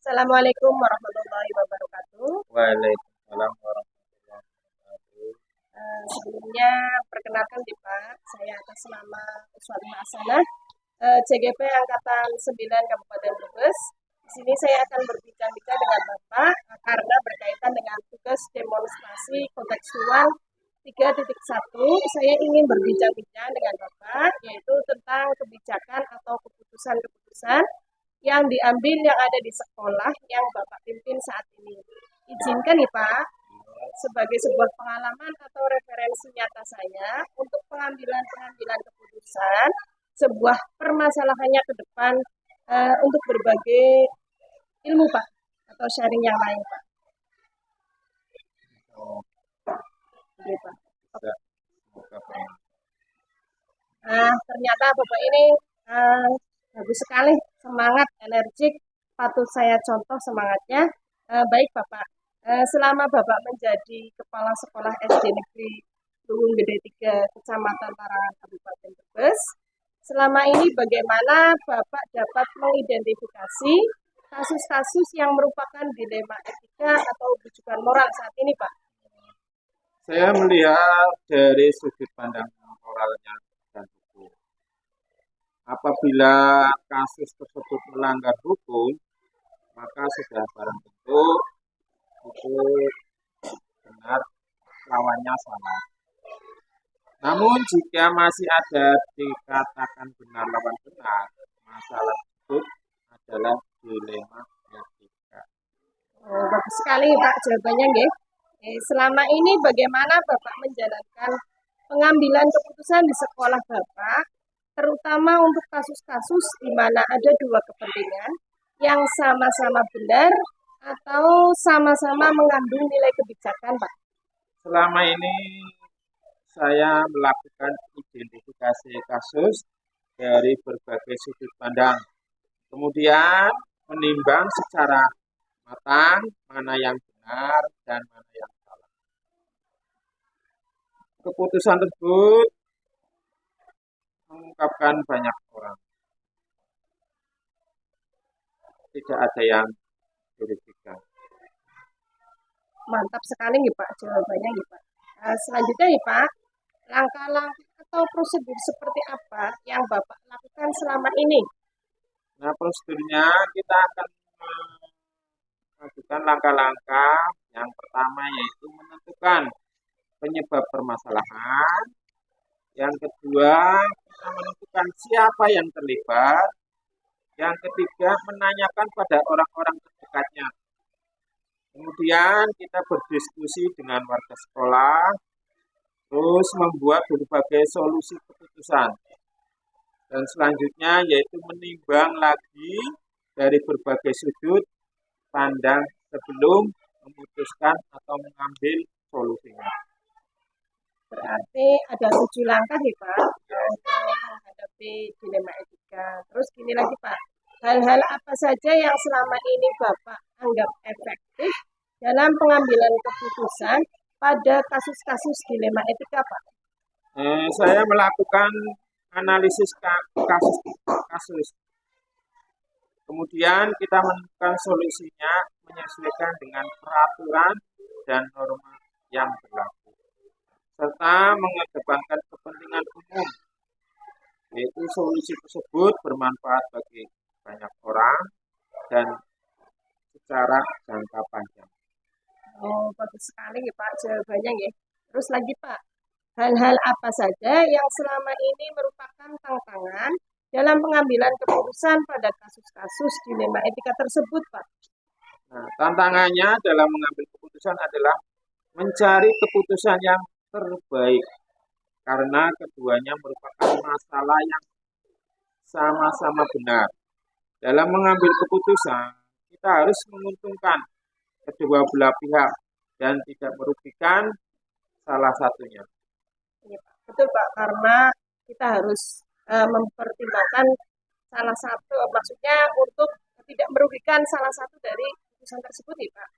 Assalamualaikum warahmatullahi wabarakatuh. Waalaikumsalam warahmatullahi wabarakatuh. Sebelumnya perkenalkan nih Pak, saya atas nama Uswatun Hasanah, CGP Angkatan 9 Kabupaten Brebes. Di sini saya akan berbincang-bincang dengan Bapak karena berkaitan dengan tugas demonstrasi kontekstual 3.1. Saya ingin berbincang-bincang dengan Bapak yaitu tentang kebijakan atau keputusan-keputusan yang diambil yang ada di sekolah yang Bapak pimpin saat ini. Izinkan nih Pak, sebagai sebuah pengalaman atau referensi nyata saya untuk pengambilan keputusan sebuah permasalahannya ke depan untuk berbagai ilmu Pak atau sharing yang lain Pak. Oh, Oke, Pak. bisa. Semoga baik. Ternyata Bapak ini bagus sekali, semangat, energik, patut saya contoh semangatnya. Baik Bapak, selama Bapak menjadi Kepala Sekolah SD Negeri Luwung Gede 3 Kecamatan Tarangan Kabupaten Brebes, selama ini bagaimana Bapak dapat mengidentifikasi kasus-kasus yang merupakan dilema etika atau rujukan moral saat ini Pak? Saya melihat dari sudut pandang moralnya dan hukum. Apabila kasus tersebut melanggar hukum, maka sudah barang tentu itu benar, lawannya salah. Namun jika masih ada dikatakan benar lawan benar, masalah tersebut adalah dilema etika. Bagus sekali Pak jawabannya nggih. Selama ini bagaimana Bapak menjalankan pengambilan keputusan di sekolah Bapak, terutama untuk kasus-kasus di mana ada dua kepentingan yang sama-sama benar atau sama-sama mengandung nilai kebijakan Pak? Selama ini saya melakukan identifikasi kasus dari berbagai sudut pandang. Kemudian menimbang secara matang mana yang benar dan mana yang salah. Keputusan tersebut mengungkapkan banyak orang. Tidak ada yang dirugikan. Mantap sekali nih Pak jawabannya nih Pak. Selanjutnya nih Pak, langkah-langkah atau prosedur seperti apa yang Bapak lakukan selama ini? Nah, prosedurnya kita akan melakukan langkah-langkah. Yang pertama yaitu menentukan penyebab permasalahan. Yang kedua, kita menentukan siapa yang terlibat. Yang ketiga, menanyakan pada orang-orang terdekatnya. Kemudian kita berdiskusi dengan warga sekolah, terus membuat berbagai solusi keputusan. Dan selanjutnya yaitu menimbang lagi dari berbagai sudut pandang sebelum memutuskan atau mengambil solusinya. Berarti ada 7 langkah ya Pak untuk menghadapi dilema etika. Terus gini lagi Pak, hal-hal apa saja yang selama ini Bapak anggap efektif dalam pengambilan keputusan pada kasus-kasus dilema etika Pak? Saya melakukan analisis kasus. Kemudian kita menemukan solusinya menyesuaikan dengan peraturan dan norma yang berlaku, serta mengedepankan kepentingan umum, yaitu solusi tersebut bermanfaat bagi banyak orang dan secara jangka panjang. Oh, bagus sekali ya Pak jawabannya ya. Terus lagi Pak, hal-hal apa saja yang selama ini merupakan tantangan dalam pengambilan keputusan pada kasus-kasus dilema etika tersebut Pak? Nah, tantangannya dalam mengambil keputusan adalah mencari keputusan yang terbaik, karena keduanya merupakan masalah yang sama-sama benar. Dalam mengambil keputusan, kita harus menguntungkan kedua belah pihak dan tidak merugikan salah satunya. Iya, Pak. Betul Pak, karena kita harus mempertimbangkan salah satu, maksudnya untuk tidak merugikan salah satu dari keputusan tersebut ya Pak.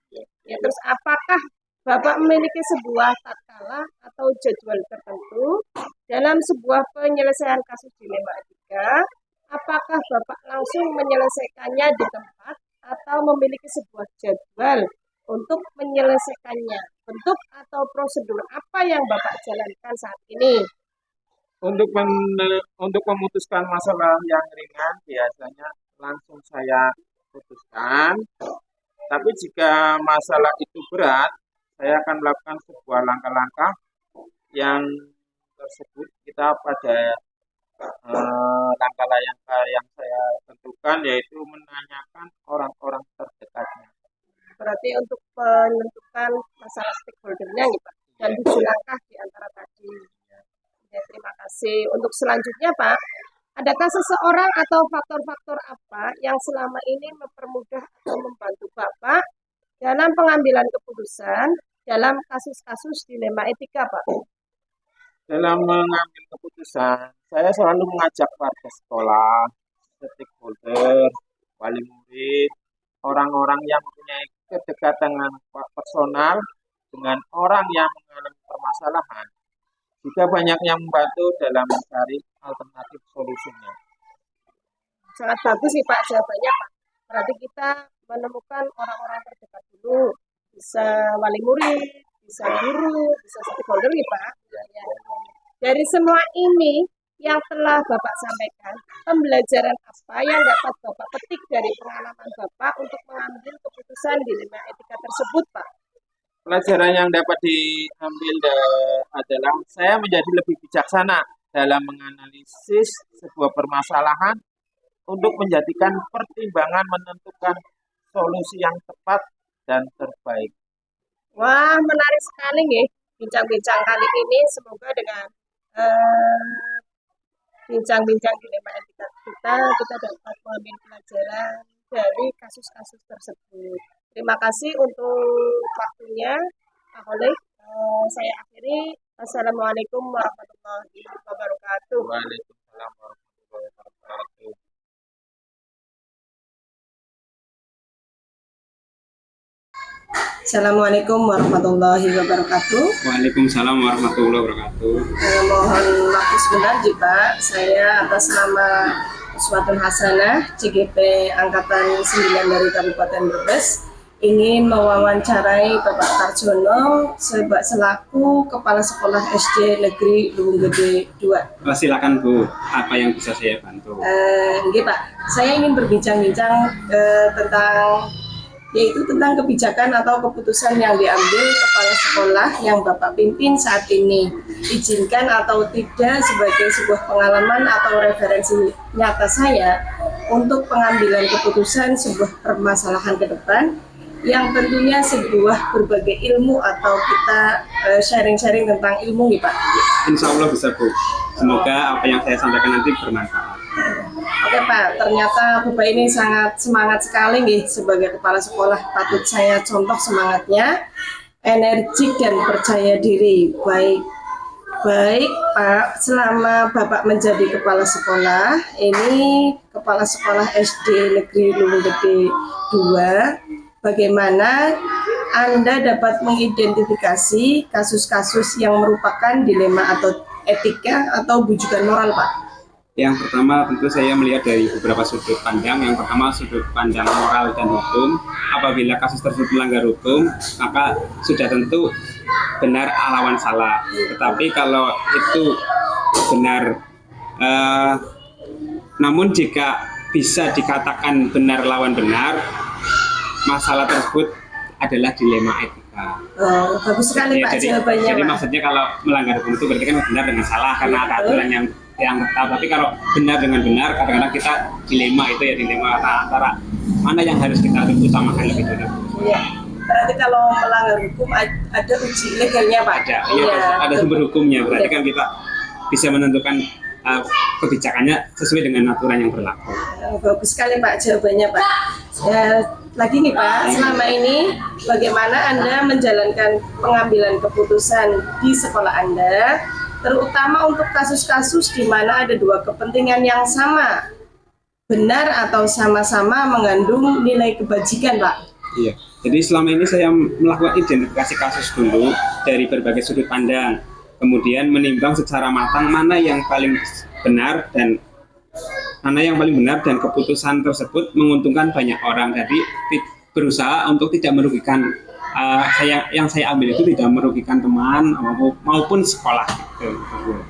Ya, terus apakah Bapak memiliki sebuah tatkala atau jadwal tertentu dalam sebuah penyelesaian kasus dilema etika? Apakah Bapak langsung menyelesaikannya di tempat atau memiliki sebuah jadwal untuk menyelesaikannya? Bentuk atau prosedur apa yang Bapak jalankan saat ini? Untuk memutuskan masalah yang ringan biasanya langsung saya putuskan. Tapi jika masalah itu berat, saya akan melakukan sebuah langkah-langkah yang tersebut kita pada langkah-langkah yang saya tentukan yaitu menanyakan orang-orang terdekatnya. Berarti untuk menentukan masalah stakeholdernya nih Pak, dan 7 langkah di antara tadi. Ya, terima kasih. Untuk selanjutnya Pak, adakah seseorang atau faktor-faktor apa yang selama ini mempermudah atau membantu Bapak dalam pengambilan keputusan dalam kasus-kasus dilema etika Pak? Dalam mengambil keputusan, saya selalu mengajak warga sekolah, stakeholder, wali murid, orang-orang yang mempunyai kedekatan dengan personal dengan orang yang mengalami permasalahan. Juga banyak yang membantu dalam mencari alternatif solusinya. Sangat bagus sih Pak jawabannya Pak. Berarti kita menemukan orang-orang terdekat dulu. Bisa wali murid, bisa guru, bisa stakeholder nih Pak. Ya. Dari semua ini yang telah Bapak sampaikan, pembelajaran apa yang dapat Bapak petik dari pengalaman Bapak untuk mengambil keputusan dilema etika tersebut Pak? Pelajaran yang dapat diambil adalah saya menjadi lebih bijaksana dalam menganalisis sebuah permasalahan untuk menjadikan pertimbangan menentukan solusi yang tepat dan terbaik. Wah, menarik sekali nih bincang-bincang kali ini. Semoga dengan bincang-bincang dilema etika kita dapat mengambil pelajaran dari kasus-kasus tersebut. Terima kasih untuk waktunya, Pak Khalid. Saya akhiri. Wassalamualaikum warahmatullahi wabarakatuh. Waalaikumsalam warahmatullahi wabarakatuh. Assalamualaikum warahmatullahi wabarakatuh. Waalaikumsalam warahmatullahi wabarakatuh. Mohon waktu sebentar, Pak. Saya atas nama Uswatun Hasanah, CGP Angkatan 9 dari Kabupaten Brebes, ingin mewawancarai Bapak Tarjono selaku Kepala Sekolah SD Negeri Luwung Gede 2. Silakan Bu, apa yang bisa saya bantu? Nggih Pak, saya ingin berbincang-bincang tentang kebijakan atau keputusan yang diambil kepala sekolah yang Bapak pimpin saat ini. Izinkan atau tidak sebagai sebuah pengalaman atau referensi nyata saya untuk pengambilan keputusan sebuah permasalahan ke depan yang tentunya sebuah berbagai ilmu atau kita sharing-sharing tentang ilmu nih Pak. Insya Allah bisa Bu. Semoga apa yang saya sampaikan nanti bermanfaat. Oke Pak, ternyata Bapak ini sangat semangat sekali nih sebagai kepala sekolah. Patut saya contoh semangatnya, energik dan percaya diri. Baik Pak, selama Bapak menjadi kepala sekolah, ini kepala sekolah SD Negeri Luwung Gede 2, bagaimana Anda dapat mengidentifikasi kasus-kasus yang merupakan dilema atau etika atau bujukan moral Pak? Yang pertama tentu saya melihat dari beberapa sudut pandang. Yang pertama sudut pandang moral dan hukum. Apabila kasus tersebut melanggar hukum, maka sudah tentu benar lawan salah. Tetapi kalau itu benar, namun jika bisa dikatakan benar lawan benar, masalah tersebut adalah dilema etika. Bagus sekali Pak jawabannya. Jadi maksudnya kalau melanggar hukum itu berarti kan benar dengan salah karena ada aturan yang tetap. Tapi kalau benar dengan benar, kadang-kadang kita dilema itu ya dilema antara mana yang harus kita utamakan lebih dulu. Iya. Berarti kalau melanggar hukum ada uji legalnya Pak? Ada sumber hukumnya. Berarti kan kita bisa menentukan kebijakannya sesuai dengan aturan yang berlaku. Bagus sekali Pak jawabannya Pak. Lagi nih Pak, selama ini bagaimana Anda menjalankan pengambilan keputusan di sekolah Anda, terutama untuk kasus-kasus di mana ada dua kepentingan yang sama, benar atau sama-sama mengandung nilai kebajikan Pak? Iya, jadi selama ini saya melakukan identifikasi kasus dulu dari berbagai sudut pandang, kemudian menimbang secara matang mana yang paling benar dan mana yang paling benar dan keputusan tersebut menguntungkan banyak orang. Jadi berusaha untuk tidak merugikan yang saya ambil itu tidak merugikan teman maupun sekolah gitu.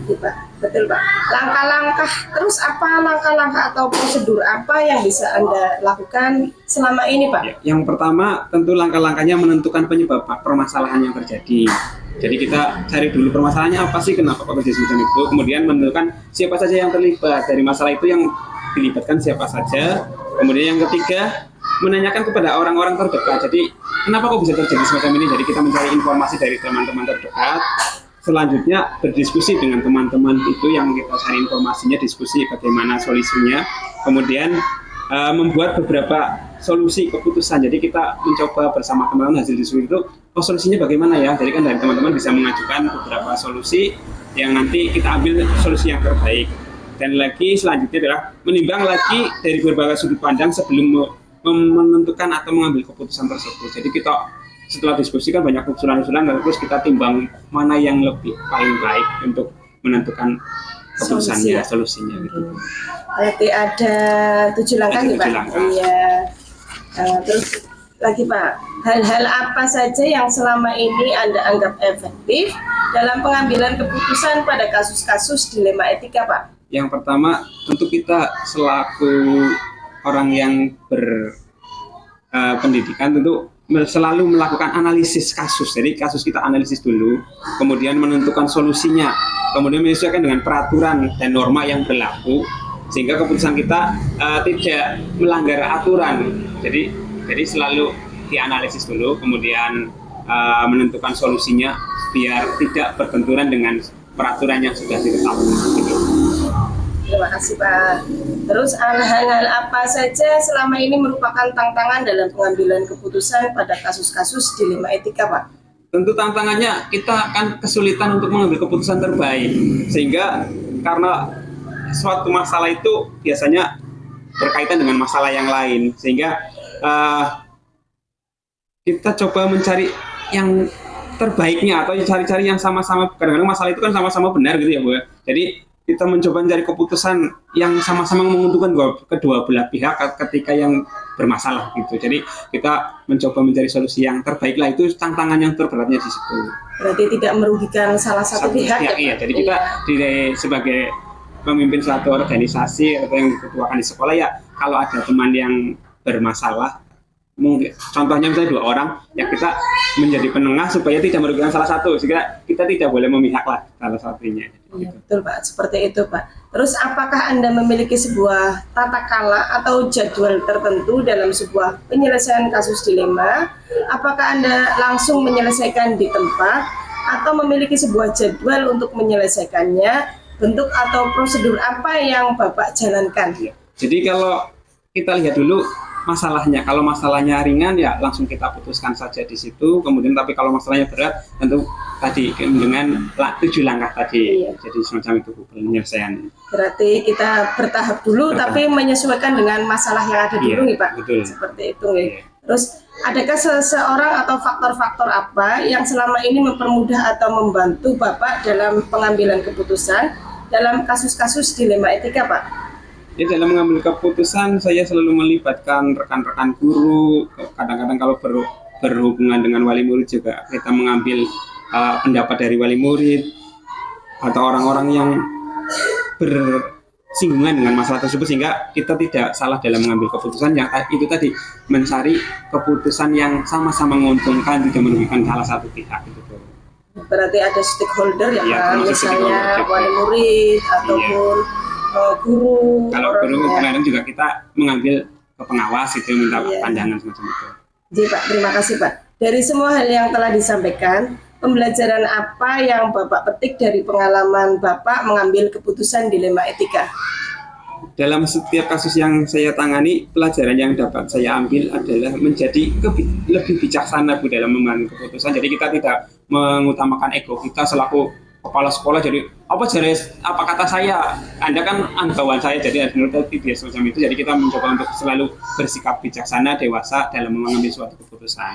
Iya, Pak. Betul, Pak. Langkah-langkah terus apa langkah-langkah atau prosedur apa yang bisa Anda lakukan selama ini, Pak? Ya, yang pertama tentu langkah-langkahnya menentukan penyebab permasalahan yang terjadi. Jadi kita cari dulu permasalahannya apa sih, kenapa kok terjadi semacam itu. Kemudian menentukan siapa saja yang terlibat dari masalah itu, yang dilibatkan siapa saja. Kemudian yang ketiga, menanyakan kepada orang-orang terdekat. Jadi kenapa kok bisa terjadi semacam ini? Jadi kita mencari informasi dari teman-teman terdekat. Selanjutnya berdiskusi dengan teman-teman itu yang kita cari informasinya, diskusi bagaimana solusinya. Kemudian membuat beberapa solusi keputusan. Jadi kita mencoba bersama teman-teman hasil diskusi itu, solusinya bagaimana ya. Jadi kan dari teman-teman bisa mengajukan beberapa solusi yang nanti kita ambil solusi yang terbaik. Dan lagi selanjutnya adalah menimbang lagi dari berbagai sudut pandang sebelum menentukan atau mengambil keputusan tersebut. Jadi kita setelah diskusi kan banyak usulan-usulan, terus kita timbang mana yang lebih paling baik untuk menentukan keputusannya, solusinya gitu. Berarti ada 7 langkah nih, Pak. Iya. Terus lagi, Pak, hal-hal apa saja yang selama ini Anda anggap efektif dalam pengambilan keputusan pada kasus-kasus dilema etika, Pak? Yang pertama, tentu kita selaku orang yang berpendidikan tentu selalu melakukan analisis kasus. Jadi kasus kita analisis dulu, kemudian menentukan solusinya, kemudian menyesuaikan dengan peraturan dan norma yang berlaku, sehingga keputusan kita tidak melanggar aturan. Jadi selalu dianalisis dulu, kemudian menentukan solusinya biar tidak berbenturan dengan peraturan yang sudah ditetapkan. Terima kasih, Pak. Terus hal-hal apa saja selama ini merupakan tantangan dalam pengambilan keputusan pada kasus-kasus dilema etika, Pak? Tentu tantangannya kita akan kesulitan untuk mengambil keputusan terbaik, sehingga karena suatu masalah itu biasanya berkaitan dengan masalah yang lain, sehingga kita coba mencari yang terbaiknya atau cari-cari yang sama-sama. Kadang-kadang masalah itu kan sama-sama benar gitu ya, Bu. Jadi kita mencoba mencari keputusan yang sama-sama menguntungkan kedua belah pihak ketika yang bermasalah gitu. Jadi kita mencoba mencari solusi yang terbaik lah, itu tantangan yang terberatnya di situ. Berarti tidak merugikan salah satu pihak ya, iya. Jadi kita sebagai pemimpin suatu organisasi atau yang diketuakan di sekolah ya, kalau ada teman yang bermasalah, mungkin contohnya misalnya 2 orang, ya kita menjadi penengah supaya tidak merugikan salah satu, sehingga kita tidak boleh memihak lah salah satunya. Iya, betul, Pak, seperti itu, Pak. Terus apakah Anda memiliki sebuah tata kala atau jadwal tertentu dalam sebuah penyelesaian kasus dilema? Apakah Anda langsung menyelesaikan di tempat atau memiliki sebuah jadwal untuk menyelesaikannya? Bentuk atau prosedur apa yang Bapak jalankan? Jadi kalau kita lihat dulu masalahnya, kalau masalahnya ringan ya langsung kita putuskan saja di situ. Kemudian tapi kalau masalahnya berat, tentu tadi dengan 7 langkah tadi. Iya. Jadi semacam itu penyelesaiannya. Berarti kita bertahap dulu, tapi menyesuaikan dengan masalah yang ada dulu nih, Pak. Betul. Seperti itu nih. Iya. Terus adakah seseorang atau faktor-faktor apa yang selama ini mempermudah atau membantu Bapak dalam pengambilan keputusan dalam kasus-kasus dilema etika, Pak? Ya, dalam mengambil keputusan saya selalu melibatkan rekan-rekan guru. Kadang-kadang kalau berhubungan dengan wali murid juga kita mengambil pendapat dari wali murid atau orang-orang yang bersinggungan dengan masalah tersebut, sehingga kita tidak salah dalam mengambil keputusan yang itu tadi, mencari keputusan yang sama-sama menguntungkan, tidak merugikan salah satu pihak gitu. Berarti ada stakeholder ya, Pak, misalnya wali murid ataupun guru. Kalau guru kadang juga kita mengambil ke pengawas itu, minta pandangan semacam itu. Jadi, Pak, terima kasih, Pak. Dari semua hal yang telah disampaikan, pembelajaran apa yang Bapak petik dari pengalaman Bapak mengambil keputusan dilema etika? Dalam setiap kasus yang saya tangani, pelajaran yang dapat saya ambil adalah menjadi lebih bijaksana, Bu, dalam mengambil keputusan. Jadi kita tidak mengutamakan ego kita selaku kepala sekolah, jadi apa kata saya, Anda kan anggawan saya, jadi menurut dia semacam itu. Jadi kita mencoba untuk selalu bersikap bijaksana, dewasa dalam mengambil suatu keputusan.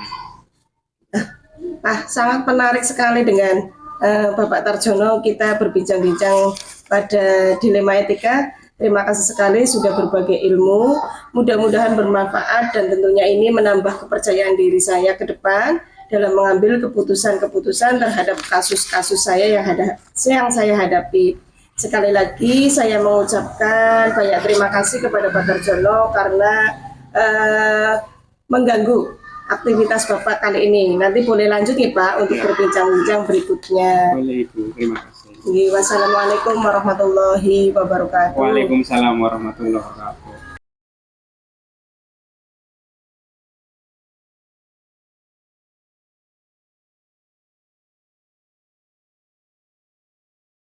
Sangat menarik sekali dengan Bapak Tarjono kita berbincang-bincang pada dilema etika. Terima kasih sekali sudah berbagi ilmu. Mudah-mudahan bermanfaat dan tentunya ini menambah kepercayaan diri saya ke depan dalam mengambil keputusan-keputusan terhadap kasus-kasus saya yang saya hadapi. Sekali lagi saya mengucapkan banyak terima kasih kepada Pak Tarjono karena mengganggu aktivitas Bapak kali ini. Nanti boleh lanjut ya Pak untuk berbincang-bincang berikutnya. Boleh Ibu, terima kasih. Wassalamualaikum warahmatullahi wabarakatuh. Waalaikumsalam warahmatullahi wabarakatuh.